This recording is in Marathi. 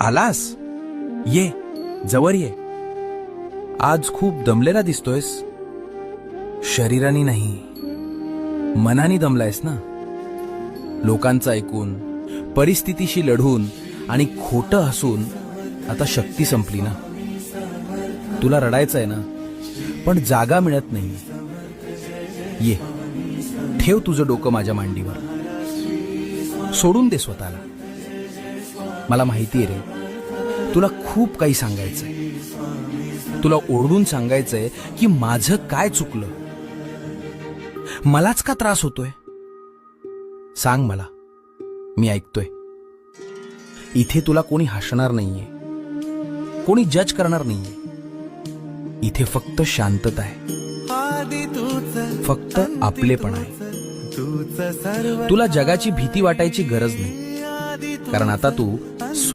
आलास? ये, जवळ ये. आज खूप दमलेला दिसतोयस. शरीराने नाही, मनाने दमलायस ना. लोकांचं ऐकून, परिस्थितीशी लढून आणि खोटं हसून आता शक्ती संपली ना. तुला रडायचं आहे ना, पण जागा मिळत नाही. ये, ठेव तुझं डोकं माझ्या मांडीवर. सोडून दे स्वतःला. मला माहिती आहे रे, तुला खूप काही सांगायचंय. तुला ओरडून सांगायचंय की माझं काय चुकलं, मलाच का त्रास होतोय. सांग मला, मी ऐकतोय. इथे तुला कोणी हसणार नाहीये, कोणी जज करणार नाहीये. इथे फक्त शांतता आहे, फक्त आपलेपण आहे. तुला जगाची भीती वाटायची गरज नाही, कारण आता तू